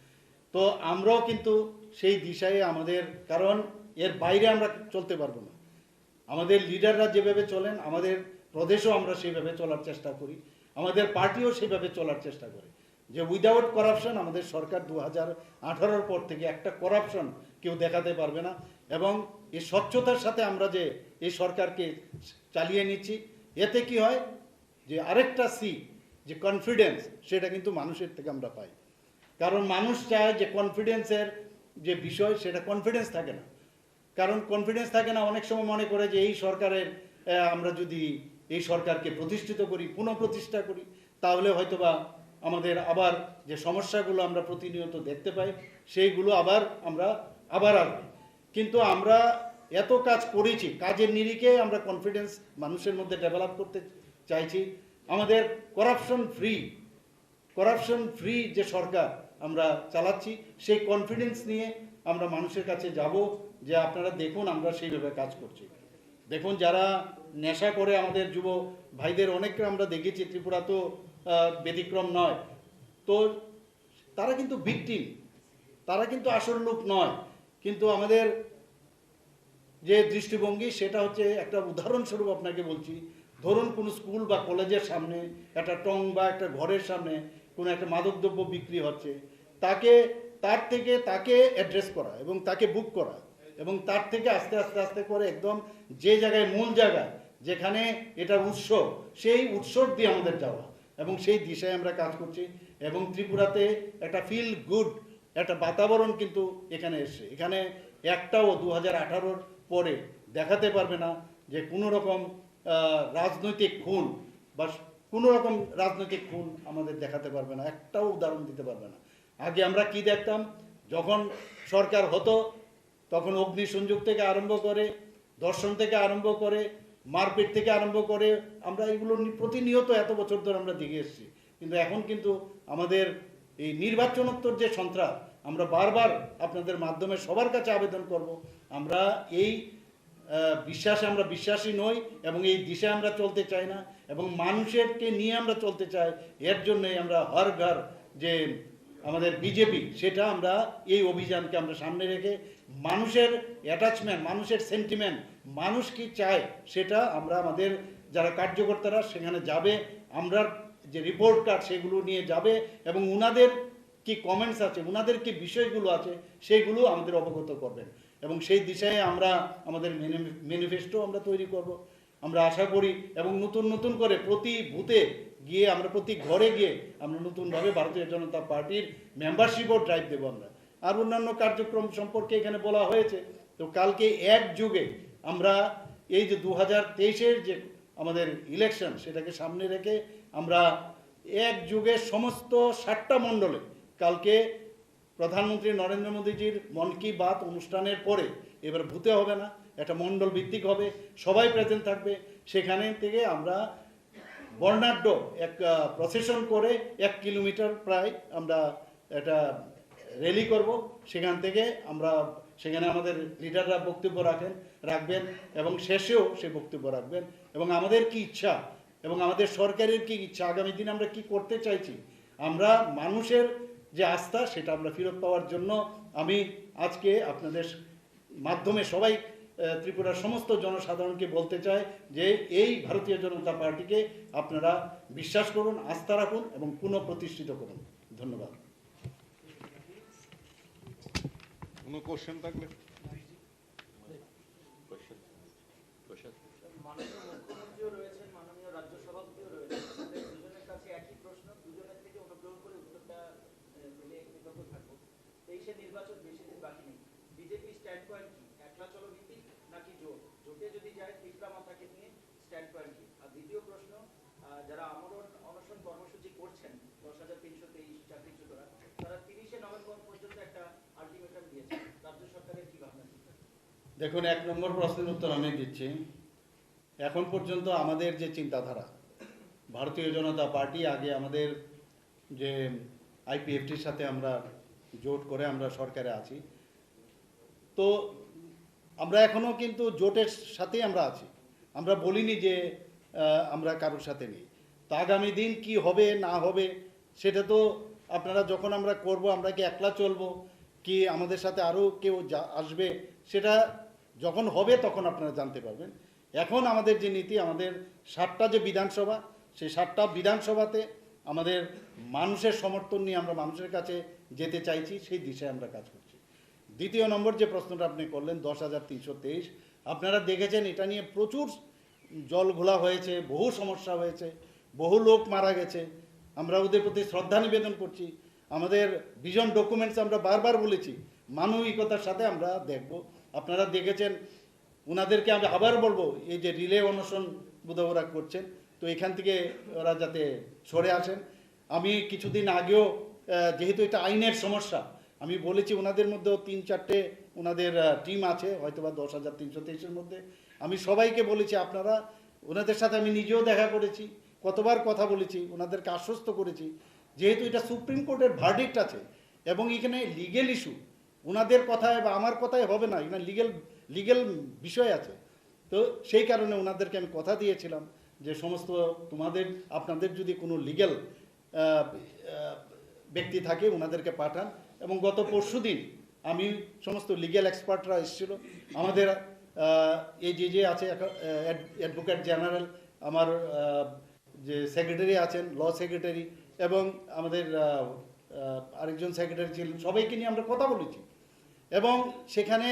তো আমরাও কিন্তু সেই দিশায় আমাদের, কারণ এর বাইরে আমরা চলতে পারবো না। আমাদের লিডাররা যেভাবে চলেন, আমাদের প্রদেশও আমরা সেইভাবে চলার চেষ্টা করি, আমাদের পার্টিও সেইভাবে চলার চেষ্টা করে, যে উইদাউট করাপশন আমাদের সরকার 2018 পর থেকে একটা করাপশন কেউ দেখাতে পারবে না। এবং এই স্বচ্ছতার সাথে আমরা যে এই সরকারকে চালিয়ে নিচ্ছি, এতে কি হয় যে আরেকটা যে কনফিডেন্স, সেটা কিন্তু মানুষের থেকে আমরা পাই। কারণ মানুষ চায় যে কনফিডেন্সের যে বিষয়, সেটা কনফিডেন্স থাকে না। কারণ কনফিডেন্স থাকে না, অনেক সময় মনে করে যে এই সরকারের আমরা যদি এই সরকারকে প্রতিষ্ঠিত করি, পুনঃপ্রতিষ্ঠা করি, তাহলে হয়তোবা আমাদের আবার যে সমস্যাগুলো আমরা প্রতিনিয়ত দেখতে পাই সেইগুলো আবার আসবে। কিন্তু আমরা এত কাজ করেছি, কাজের নিরিখে আমরা কনফিডেন্স মানুষের মধ্যে ডেভেলপ করতে চাইছি। আমাদের করাপশন ফ্রি যে সরকার আমরা চালাচ্ছি, সেই কনফিডেন্স নিয়ে আমরা মানুষের কাছে যাব, যে আপনারা দেখুন আমরা সেইভাবে কাজ করছি। দেখুন, যারা নেশা করে আমাদের যুব ভাইদের অনেককে আমরা দেখেছি, ত্রিপুরা তো ব্যতিক্রম নয়, তো তারা কিন্তু ভিকটিম, তারা কিন্তু আসল লোক নয়। কিন্তু আমাদের যে দৃষ্টিভঙ্গি, সেটা হচ্ছে একটা উদাহরণস্বরূপ আপনাকে বলছি, ধরুন কোনো স্কুল বা কলেজের সামনে একটা টং বা একটা ঘরের সামনে কোনো একটা মাদকদ্রব্য বিক্রি হচ্ছে, তাকে অ্যাড্রেস করা এবং তাকে বুক করা, এবং তার থেকে আস্তে আস্তে করে একদম যে জায়গায়, মূল জায়গায় যেখানে এটার উৎস, সেই উৎসব দিয়ে আমাদের যাওয়া, এবং সেই দিশায় আমরা কাজ করছি। এবং ত্রিপুরাতে একটা ফিল গুড একটা বাতাবরণ কিন্তু এখানে এসছে। এখানে একটাও 2018 পরে দেখাতে পারবে না যে কোনো রকম রাজনৈতিক খুন বা কোনো রকম রাজনৈতিক খুন আমাদের দেখাতে পারবে না, একটাও উদাহরণ দিতে পারবে না। আগে আমরা কি দেখতাম, যখন সরকার হতো তখন অগ্নিসংযোগ থেকে আরম্ভ করে, ধর্ষণ থেকে আরম্ভ করে, মারপিট থেকে আরম্ভ করে, আমরা এগুলো প্রতিনিয়ত এত বছর ধরে আমরা দেখে এসেছি। কিন্তু এখন কিন্তু আমাদের এই নির্বাচনোত্তর যে সন্ত্রাস, আমরা বারবার আপনাদের মাধ্যমে সবার কাছে আবেদন করব, আমরা এই আমরা বিশ্বাসী নই, এবং এই দিশায় আমরা চলতে চাই না, এবং মানুষেরকে নিয়ে আমরা চলতে চাই। এর জন্যই আমরা হর ঘর যে আমাদের বিজেপি, সেটা আমরা এই অভিযানকে আমরা সামনে রেখে মানুষের অ্যাটাচমেন্ট, মানুষের সেন্টিমেন্ট, মানুষ কি চায়, সেটা আমরা আমাদের যারা কার্যকর্তারা সেখানে যাবে, আমরা যে রিপোর্ট কার্ড সেগুলো নিয়ে যাবে, এবং উনাদের কি কমেন্টস আছে, উনাদের কি বিষয়গুলো আছে, সেইগুলো আমাদের অবগত করবেন। এবং সেই দিশায় আমরা আমাদের ম্যানিফেস্টো আমরা তৈরি করব, আমরা আশা করি। এবং নতুন করে প্রতি বুথে গিয়ে, আমরা প্রতি ঘরে গিয়ে আমরা নতুনভাবে ভারতীয় জনতা পার্টির মেম্বারশিপও ড্রাইভ দেবো আমরা। আর অন্যান্য কার্যক্রম সম্পর্কে এখানে বলা হয়েছে। তো কালকে একযোগে আমরা এই যে 2023-এর যে আমাদের ইলেকশন, সেটাকে সামনে রেখে আমরা একযোগে সমস্ত 7টা মণ্ডলে কালকে প্রধানমন্ত্রী নরেন্দ্র মোদীজির মন কি বাত অনুষ্ঠানের পরে এবার ভূতে হবে না, একটা মণ্ডল ভিত্তিক হবে, সবাই প্রেজেন্ট থাকবে। সেখানে থেকে আমরা বর্ণাঢ্য এক প্রসেশন করে 1 কিলোমিটার প্রায় আমরা একটা র্যালি করব। সেখান থেকে সেখানে আমাদের লিডাররা বক্তব্য রাখবেন, এবং শেষেও সে বক্তব্য রাখবেন, এবং আমাদের কি ইচ্ছা এবং আমাদের সরকারের কি ইচ্ছা, আগামী দিনে আমরা কি করতে চাইছি, আমরা মানুষের যে আস্থা, সেটা আমরা ফেরত পাওয়ার জন্য আমি আজকে আপনাদের মাধ্যমে সবাই ত্রিপুরার সমস্ত জনসাধারণকে বলতে চাই যে এই ভারতীয় জনতা পার্টিকে আপনারা বিশ্বাস করুন, আস্থা রাখুন, এবং পুনঃপ্রতিষ্ঠিত করুন। ধন্যবাদ। কোনো কোশ্চেন থাকলে? মাননীয় মুখ্যমন্ত্রীও রয়েছেন, মাননীয় রাজ্য সভাপতিও রয়েছেন, দুজনের কাছে একই প্রশ্ন, দুজনের থেকে অনুগ্রহ করে উত্তরটা পেলে কৃতজ্ঞ থাকবো। 23-এ নির্বাচন বেশি দিন বাকি নেই। বিজেপি স্ট্যান্ড পয়েন্ট কি? একলা চলো নীতি নাকি জোট? জোটে যদি যায় তিকড়া মাথাকে নিয়ে স্ট্যান্ড পয়েন্ট কি? আর দ্বিতীয় প্রশ্ন, যারা আমরণ অনশন কর্মসূচি করছেন 10,323 চাকরিচ্যুতরা, তারা 30শে নভেম্বর পর্যন্ত একটা আলটিমেটাম দিয়েছে। রাজ্য সরকারের কি ভাবনা চিন্তা? দেখুন, 1 নম্বর প্রশ্নের উত্তর আমি দিচ্ছি। এখন পর্যন্ত আমাদের যে চিন্তাধারা, ভারতীয় জনতা পার্টি আগে আমাদের যে আইপিএফটির সাথে আমরা জোট করে আমরা সরকারে আছি, তো আমরা এখনও কিন্তু জোটের সাথেই আমরা আছি। আমরা বলিনি যে আমরা কারোর সাথে নেই। তো আগামী দিন কি হবে না হবে সেটা তো আপনারা যখন আমরা করব, আমরা কি একলা চলবো কি আমাদের সাথে আরও কেউ আসবে, সেটা যখন হবে তখন আপনারা জানতে পারবেন। এখন আমাদের যে নীতি, আমাদের 7টা যে বিধানসভা, সেই 7টা বিধানসভাতে আমাদের মানুষের সমর্থন নিয়ে আমরা মানুষের কাছে যেতে চাইছি, সেই দিশায় আমরা কাজ করছি। দ্বিতীয় নম্বর যে প্রশ্নটা আপনি করলেন 10,323, আপনারা দেখেছেন এটা নিয়ে প্রচুর জল ঘোলা হয়েছে, বহু সমস্যা হয়েছে, বহু লোক মারা গেছে। আমরা ওদের প্রতি শ্রদ্ধা নিবেদন করছি। আমাদের ভিশন ডকুমেন্টস আমরা বারবার বলেছি, মানবিকতার সাথে আমরা দেখব। আপনারা দেখেছেন, ওনাদেরকে আমি আবার বলবো, এই যে রিলে অনশন বোধহয় ওরা করছেন, তো এখান থেকে ওরা যাতে সরে আসেন। আমি কিছুদিন আগেও যেহেতু এটা আইনের সমস্যা, আমি বলেছি ওনাদের মধ্যেও 3-4টে ওনাদের টিম আছে, হয়তোবা 10,323-এর মধ্যে। আমি সবাইকে বলেছি, আপনারা ওনাদের সাথে আমি নিজেও দেখা করেছি, কতবার কথা বলেছি, ওনাদেরকে আশ্বস্ত করেছি, যেহেতু এটা সুপ্রিম কোর্টের ভার্ডিক্ট আছে এবং এখানে লিগেল ইস্যু, ওনাদের কথায় বা আমার কথায় হবে না, এখানে লিগেল বিষয় আছে। তো সেই কারণে ওনাদেরকে আমি কথা দিয়েছিলাম যে সমস্ত আপনাদের যদি কোনো লিগেল ব্যক্তি থাকে ওনাদেরকে পাঠান। এবং গত পরশুদিন আমি সমস্ত লিগেল এক্সপার্টরা এসেছিল, আমাদের এই যে আছে অ্যাডভোকেট জেনারেল, আমার যে সেক্রেটারি আছেন, ল সেক্রেটারি, এবং আমাদের আরেকজন সেক্রেটারি ছিলেন, সবাইকে নিয়ে আমরা কথা বলেছি এবং সেখানে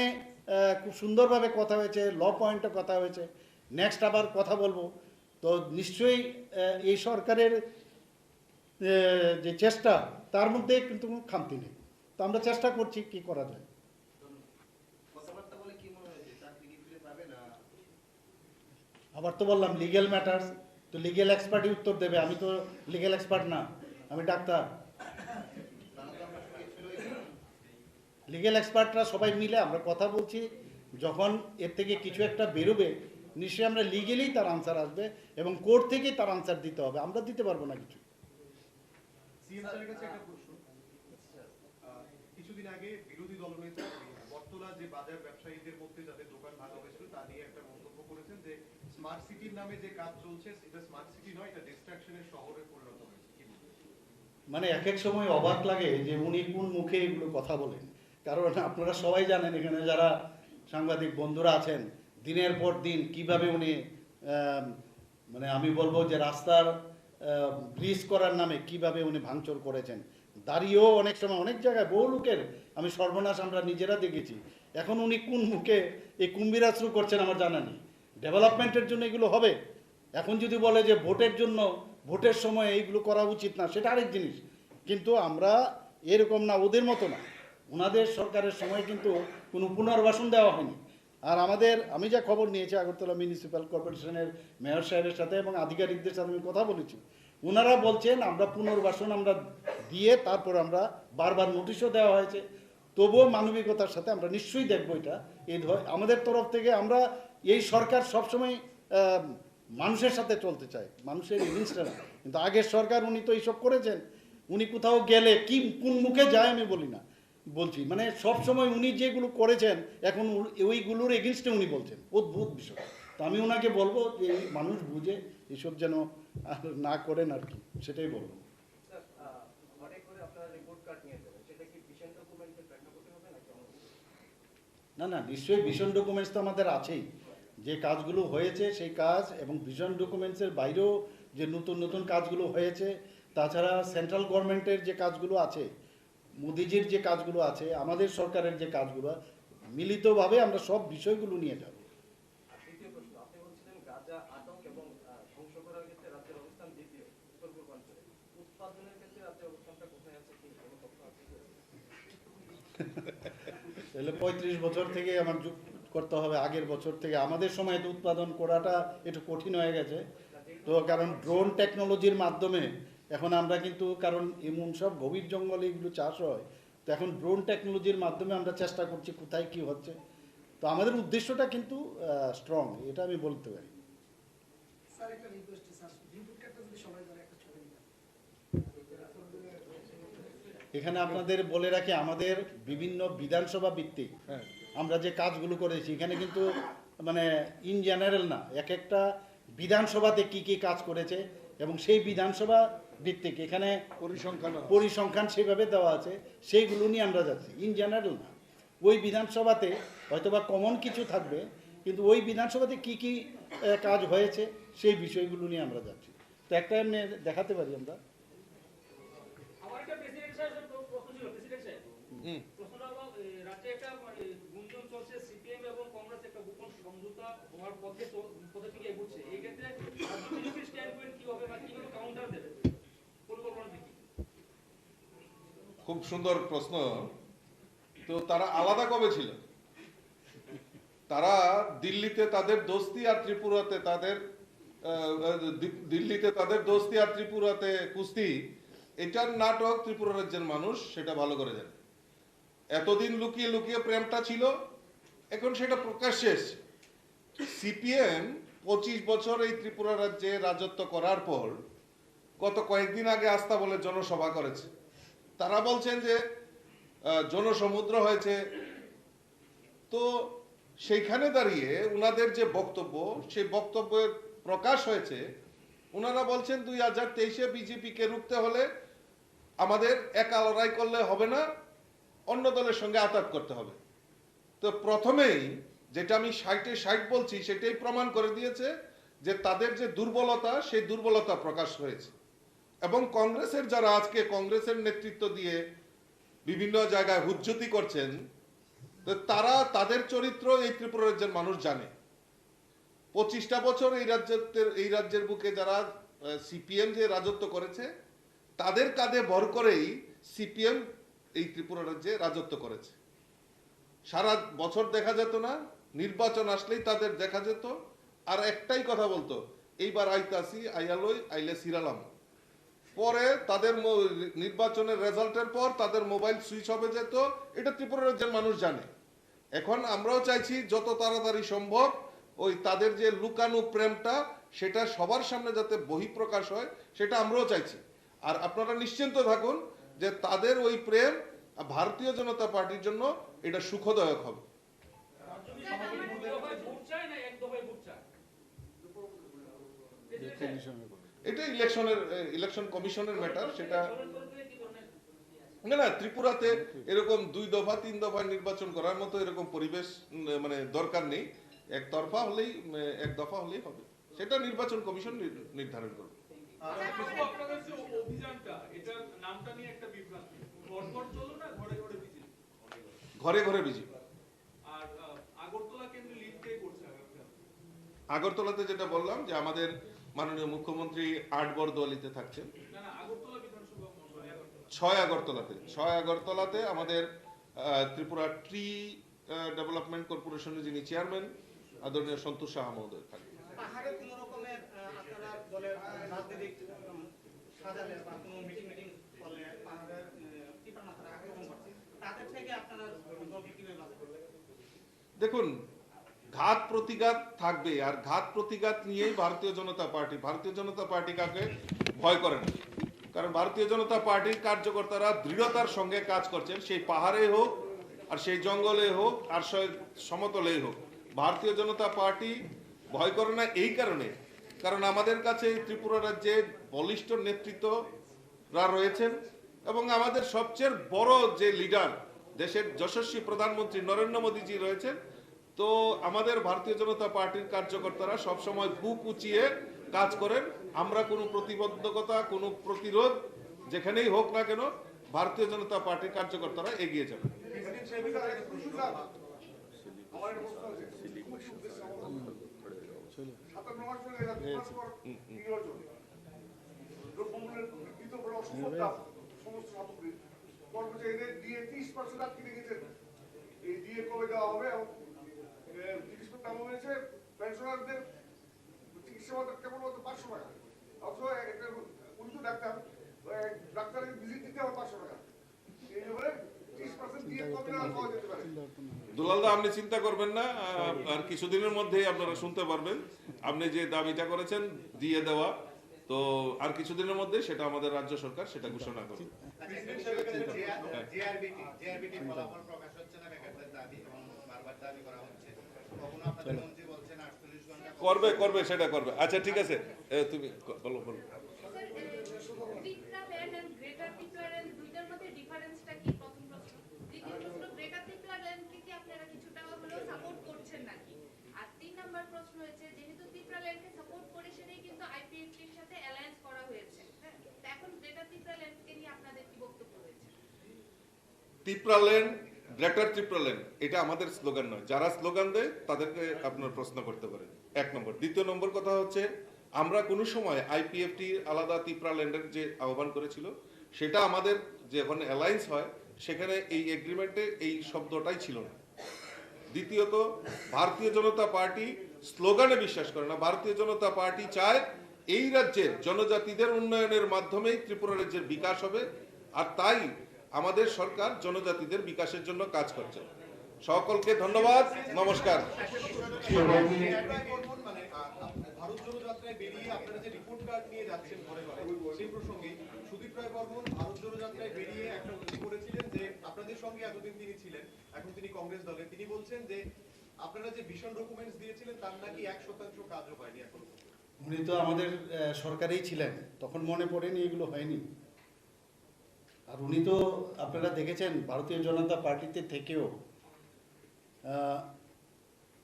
খুব সুন্দরভাবে কথা হয়েছে, ল পয়েন্টে কথা হয়েছে। নেক্সট আবার কথা বলবো। তো নিশ্চয়ই এই সরকারের যে চেষ্টা, তার মধ্যে কিন্তু কোনো খামতি নেই। তো আমরা চেষ্টা করছি কি করা যায়। আবার তো বললাম লিগেল ম্যাটার্স, তো লিগেল এক্সপার্টই উত্তর দেবে। আমি তো লিগেল এক্সপার্ট না, আমি ডাক্তার। লিগেল এক্সপার্টরা সবাই মিলে আমরা কথা বলছি, যখন এর থেকে কিছু একটা বেরোবে নিশ্চয়ই আমরা লিগেলি তার আনসার আসবে এবং কোর্ট থেকেই তার আনসার দিতে হবে, আমরা দিতে পারবো না কিছু। কিছুদিন আগে বিরোধী দলনেতা বটতলা যে বাজার ব্যবসায়ীদের মধ্যে যাদের দোকান ভাঙা হয়েছিল তা নিয়ে একটা মন্তব্য করেছেন যে স্মার্ট সিটির নামে যে কাজ চলছে এটা স্মার্ট সিটি নয়, এটা ডিস্ট্রাকশনের শহরে পরিণত হয়েছে। মানে এক এক সময় অবাক লাগে যে উনি কোন মুখে এগুলো কথা বলেন। কারণ আপনারা সবাই জানেন, এখানে যারা সাংবাদিক বন্ধুরা আছেন, দিনের পর দিন কিভাবে উনি মানে আমি বলবো যে রাস্তার ব্রিজ করার নামে কিভাবে উনি ভাঙচুর করেছেন। দাঁড়িয়েও অনেক সময় অনেক জায়গায় বহু লোকের আমি সর্বনাশ আমরা নিজেরা দেখেছি। এখন উনি কোন মুখে এই কুম্ভীরা শুরু করছেন আমার জানা নেই। ডেভেলপমেন্টের জন্য এগুলো হবে। এখন যদি বলে যে ভোটের জন্য, ভোটের সময় এইগুলো করা উচিত না, সেটা আরেক জিনিস। কিন্তু আমরা এরকম না, ওদের মতো না। ওনাদের সরকারের সময় কিন্তু কোনো পুনর্বাসন দেওয়া হয়নি। আর আমি যা খবর নিয়েছি, আগরতলা মিউনিসিপ্যাল কর্পোরেশনের মেয়র সাহেবের সাথে এবং আধিকারিকদের সাথে আমি কথা বলেছি, ওনারা বলছেন আমরা পুনর্বাসন আমরা দিয়ে তারপর আমরা বারবার নোটিশও দেওয়া হয়েছে, তবুও মানবিকতার সাথে আমরা নিশ্চয়ই দেখবো এটা। আমাদের তরফ থেকে আমরা এই সরকার সবসময় মানুষের সাথে চলতে চায়, মানুষের এগেইনস্টে না। কিন্তু আগের সরকার উনি তো এইসব করেছেন। উনি কোথাও গেলে কোন মুখে যায় আমি বলছি মানে সব সময় উনি যেগুলো করেছেন এখন ওইগুলোর এগেইনস্টে উনি বলছেন, অদ্ভুত বিষয়। তো আমি ওনাকে বলবো যে মানুষ বুঝে এসব যেন না করেন আর কি, সেটাই বলবো। না, নিশ্চয়ই ভিশন ডকুমেন্টস তো আমাদের আছেই। যে কাজগুলো হয়েছে সেই কাজ এবং ভিশন ডকুমেন্টসের বাইরেও যে নতুন কাজগুলো হয়েছে, তাছাড়া সেন্ট্রাল গভর্নমেন্টের যে কাজগুলো আছে, মোদিজির যে কাজগুলো আছে, আমাদের সরকারের যে কাজগুলো, মিলিতভাবে আমরা সব বিষয়গুলো নিয়ে যাব। তাহলে 35 বছর থেকে আমার যুগ করতে হবে আগের বছর থেকে। আমাদের সময় তো উৎপাদন করাটা একটু কঠিন হয়ে গেছে, তো কারণ ড্রোন টেকনোলজির মাধ্যমে এখন আমরা কিন্তু, কারণ এমন সব গভীর জঙ্গলে এগুলো চাষ হয়, তো এখন ড্রোন টেকনোলজির মাধ্যমে আমরা চেষ্টা করছি কোথায় কি হচ্ছে। তো আমাদের উদ্দেশ্যটা কিন্তু স্ট্রং, এটা আমি বলতে পারি। স্যার একটা রিকোয়েস্ট স্যার, রিপোর্টটা যদি সবাই করে একটা ছবি দিন। এখানে আপনাদের বলে রাখি, আমাদের বিভিন্ন বিধানসভা ভিত্তিক আমরা যে কাজগুলো করেছি, এখানে কিন্তু মানে ইন জেনারেল না, এক একটা বিধানসভাতে কি কি কাজ করেছে এবং সেই বিধানসভা ভিত্তিক এখানে পরিসংখ্যান সেভাবে দেওয়া আছে, সেইগুলো নিয়ে আমরা যাচ্ছি, ইন জেনারেল না। ওই বিধানসভাতে হয়তোবা কমন কিছু থাকবে, কিন্তু ওই বিধানসভাতে কি কি কাজ হয়েছে সেই বিষয়গুলো নিয়ে আমরা যাচ্ছি। তো একটা এমনি দেখাতে পারি আমরা। আমার একটা প্রেসিডেন্ট সাহেবের প্রশ্ন ছিল, প্রেসিডেন্ট সাহেব প্রশ্নটা হলো, রাজ্যে একটা গুঞ্জন চলছে সিপিএম এবং কংগ্রেস একটা গোপন সমঝোতা হওয়ার পথে থেকে এগোচ্ছে। এই ক্ষেত্রে বিজেপির স্ট্যান্ড পয়েন্ট কি হবে বা কিভাবে কাউন্টার দেবে, পরিকল্পনা দেখি? খুব সুন্দর প্রশ্ন। তো তারা আলাদা কবে ছিল? তারা দিল্লিতে তাদের দোস্তি আর ত্রিপুরাতে তাদের কুস্তি, এটার নাটক ত্রিপুরা রাজ্যের মানুষ সেটা ভালো করে জানে। এতদিন লুকিয়ে লুকিয়ে প্রেমটা ছিল, এখন সেটা প্রকাশ্যে এসছে। সিপিএম 25 বছর এই ত্রিপুরা রাজ্যে রাজত্ব করার পর গত কয়েকদিন আগে আস্থা বলে জনসভা করেছে। তারা বলছেন যে জনসমুদ্র হয়েছে। তো সেইখানে দাঁড়িয়ে উনাদের যে বক্তব্য, সেই বক্তব্যের প্রকাশ হয়েছে। উনারা বলছেন 2023-এ বিজেপিকে রুখতে হলে আমাদের একা লড়াই করলে হবে না, অন্য দলের সঙ্গে আতাত করতে হবে। তো প্রথমেই যেটা আমি 60-60 বলছি, সেটাই প্রমাণ করে দিয়েছে যে তাদের যে দুর্বলতা, সেই দুর্বলতা প্রকাশ হয়েছে। এবং কংগ্রেসের যারা আজকে কংগ্রেসের নেতৃত্ব দিয়ে বিভিন্ন জায়গায় হুজ্জতি করছেন, তো তারা তাদের চরিত্র এই ত্রিপুরা রাজ্যের মানুষ জানে। 25টা বছর এই রাজ্যের বুকে যারা সিপিএম যে রাজত্ব করেছে, তাদের কাঁধে ভর করেই সিপিএম এই ত্রিপুরা রাজ্যে রাজত্ব করেছে। সারা বছর দেখা যেত না, নির্বাচন আসলেই তাদের দেখা যেত, আর একটাই কথা বলতো, এইবার আইতাসি, আইয়ালই, আইলে সিরালাম। পরে তাদের নির্বাচনের রেজাল্টের পর তাদের মোবাইল সুইচ অফ হয়ে যেত। এটা ত্রিপুরা রাজ্যের মানুষ জানে। এখন আমরাও চাইছি যত তাড়াতাড়ি সম্ভব ওই তাদের যে লুকানো প্রেমটা, সেটা সবার সামনে যাতে বহিঃপ্রকাশ হয়, সেটা আমরাও চাইছি। আর আপনারা নিশ্চিন্ত থাকুন যে তাদের ওই প্রেম ভারতীয় জনতা পার্টির জন্য এটা সুখদায়ক হবে। এটা ইলেকশন কমিশনের ম্যাটার। সেটা না, ত্রিপুরাতে এরকম 2 দফা 3 দফা নির্বাচন করার মতো এরকম পরিবেশ মানে দরকার নেই। এক দফা হলেই হবে, সেটা নির্বাচন কমিশন নির্ধারণ করবে। আপনাদের যে অভিযানটা, এটার নামটা নিয়ে একটা বিভ্রান্তি, ঘর চলো না ঘরে ঘরে বিজেপি, ঘরে ঘরে বিজেপি। আর আগরতলা কেন্দ্রে লিড কে করছে? আগরতলাতে যেটা বললাম যে আমাদের মাননীয় মুখ্যমন্ত্রী 8 বরদোয়ালিতে থাকছেন। না না, আগরতলা বিধানসভা 6 আগরতলাতে আমাদের ত্রিপুরা ট্রি ডেভেলপমেন্ট কর্পোরেশনের যিনি চেয়ারম্যান আদরণীয় সন্তোষ সাহা মহোদয় থাকবেন। পাহাড়ে কোনো রকমের আপনারা দলের রাজনৈতিক সাজালে বা কোনো মিটিং করলে পাহাড়ের কৃপণারা আক্রমণ করছে, তাদের থেকে আপনারা দলকে কিভাবে বাঁচাতে করবেন? দেখুন, ঘাত প্রতিঘাত থাকবে, আর ঘাত প্রতিঘাত নিয়েই ভারতীয় জনতা পার্টি কাকে ভয় করে না। কারণ ভারতীয় জনতা পার্টির কার্যকর্তারা দৃঢ়তার সঙ্গে কাজ করছেন, সেই পাহাড়ে হোক আর সেই জঙ্গলে হোক আর সমতলেই হোক। ভারতীয় জনতা পার্টি ভয় করে না এই কারণে, কারণ আমাদের কাছে ত্রিপুরা রাজ্যে বলিষ্ঠ নেতৃত্বরা রয়েছেন এবং আমাদের সবচেয়ে বড় যে লিডার, দেশের যশস্বী প্রধানমন্ত্রী নরেন্দ্র মোদীজি রয়েছেন। তো আমাদের ভারতীয় জনতা পার্টির কার্যকর্তারা সবসময় বুক উঁচিয়ে কাজ করেন। আমরা কোনো প্রতিবন্ধকতা, কোনো প্রতিরোধ যেখানেই হোক না কেন, ভারতীয় জনতা পার্টির কার্যকর্তারা এগিয়ে যাবেন। এই দিয়ে কবে দেওয়া হবে এবং চিকিৎসা দাম হয়েছে পেনশনারদের চিকিৎসা ভাতা কেবলমাত্র 500 টাকা। অথচ একটা উনি তো ডাক্তারের ভিজিট দিতে হবে 500 টাকা। এই ব্যাপারে 30% দিয়ে কবে দেওয়া যেতে পারে? দুলালদা, আপনি চিন্তা করবেন না, আর কিছুদিনের মধ্যেই আপনারা শুনতে পারবেন। আপনি যে দাবিটা করেছেন দিয়ে দেওয়া, তো আর কিছুদিনের মধ্যে সেটা আমাদের রাজ্য সরকার সেটা ঘোষণা করবে। করবে করবে সেটা করবে। আচ্ছা ঠিক আছে, তুমি বলো বলো। ত্রিপুরাল্যান্ড, গ্রেটার ত্রিপুরাল্যান্ড, এটা আমাদের স্লোগান নয়। যারা স্লোগান দেয় তাদেরকে আপনার প্রশ্ন করতে পারেন, 1 নম্বর। দ্বিতীয় নম্বর কথা হচ্ছে, আমরা কোনো সময় আইপিএফটি আলাদা ত্রিপুরাল্যান্ডের যে আহ্বান করেছিল, সেটা আমাদের যখন অ্যালায়েন্স হয় সেখানে এই এগ্রিমেন্টে এই শব্দটাই ছিল না। দ্বিতীয়ত, ভারতীয় জনতা পার্টি স্লোগানে বিশ্বাস করে না। ভারতীয় জনতা পার্টি চায় এই রাজ্যের জনজাতিদের উন্নয়নের মাধ্যমেই ত্রিপুরা রাজ্যের বিকাশ হবে, আর তাই আমাদের সরকার জনজাতিদের বিকাশের জন্য কাজ করছে। সকলকে ধন্যবাদ, নমস্কার। ভারত জোড়ো যাত্রায় বেরিয়ে আপনারা যে রিপোর্ট কার্ড নিয়ে যাচ্ছেন ঘরে ঘরে, সেই প্রসঙ্গে সুদীপ রায় বর্মন ভারত জোড়ো যাত্রায় বেরিয়ে একটা উক্তি করেছিলেন যে আপনাদের সঙ্গে এতদিন তিনি ছিলেন, এখন তিনি কংগ্রেস দলে। তিনি বলছেন যে আপনারা যে ভিশন ডকুমেন্টস দিয়েছিলেন তার নাকি 1% কাজও হয়নি এখন। উনি তো আমাদের সরকারেই ছিলেন, তখন মনে পড়েনি এগুলো হয়নি। আর উনি তো আপনারা দেখেছেন ভারতীয় জনতা পার্টিতে থেকেও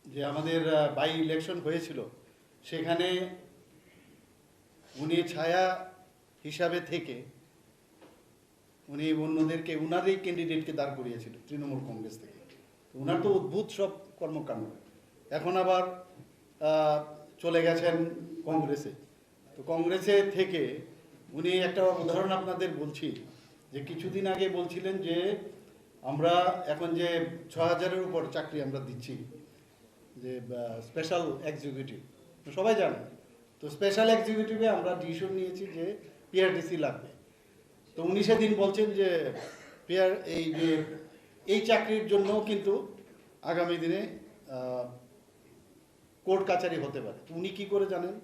যে আমাদের বাই ইলেকশন হয়েছিল, সেখানে উনি ছায়া হিসাবে থেকে উনি অন্যদেরকে উনারই ক্যান্ডিডেটকে দাঁড় করিয়েছিল তৃণমূল কংগ্রেস থেকে। উনার তো অদ্ভুত সব কর্মকাণ্ড। এখন আবার চলে গেছেন কংগ্রেসে। তো কংগ্রেসে থেকে উনি একটা উদাহরণ আপনাদের বলছি, যে কিছুদিন আগে বলছিলেন যে আমরা এখন যে 6000-এর উপর চাকরি আমরা দিচ্ছি, যে স্পেশাল এক্সিকিউটিভ, সবাই জানে। তো স্পেশাল এক্সিকিউটিভে আমরা ডিসিশন নিয়েছি যে পিআরডিসি লাগবে। তো উনি সেদিন বলছেন যে এই চাকরির জন্য কিন্তু আগামী দিনে কোর্ট কাছারি হতে পারে। উনি কি করে জানেন?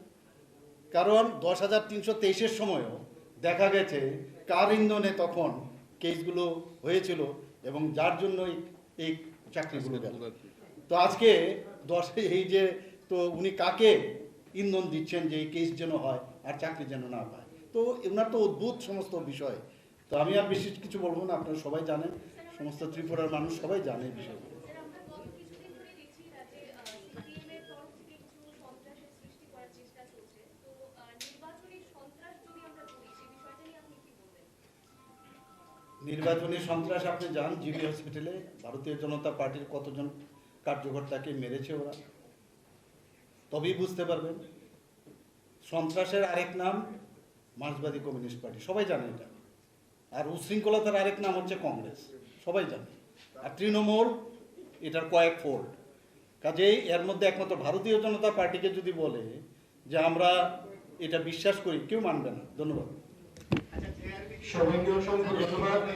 কারণ 10,323-এর সময়ও দেখা গেছে কার ইন্ধনে তখন কেসগুলো হয়েছিল এবং যার জন্য এই চাকরিগুলো গেল। তো আজকে এই যে তো উনি কাকে ইন্ধন দিচ্ছেন যে এই কেস যেন হয় আর চাকরি যেন না পায়? তো ওনার তো অদ্ভুত সমস্ত বিষয়। তো আমি আর বেশি কিছু বলবো না, আপনারা সবাই জানেন, সমস্ত ত্রিপুরার মানুষ সবাই জানে এই বিষয়গুলো। নির্বাচনী সন্ত্রাস আপনি যান জিবি হসপিটালে, ভারতীয় জনতা পার্টির কতজন কার্যকর্তাকে মেরেছে ওরা, তবেই বুঝতে পারবেন। সন্ত্রাসের আরেক নাম মার্ক্সবাদী কমিউনিস্ট পার্টি, সবাই জানে এটা। আর উশৃঙ্খলতার আরেক নাম হচ্ছে কংগ্রেস, সবাই জানে। আর তৃণমূল এটার কয়েক ফোল্ড। কাজেই এর মধ্যে একমাত্র ভারতীয় জনতা পার্টিকে যদি বলে যে আমরা এটা বিশ্বাস করি, কেউ মানবে না। ধন্যবাদ। সবাইকে অসংখ্য ধন্যবাদ।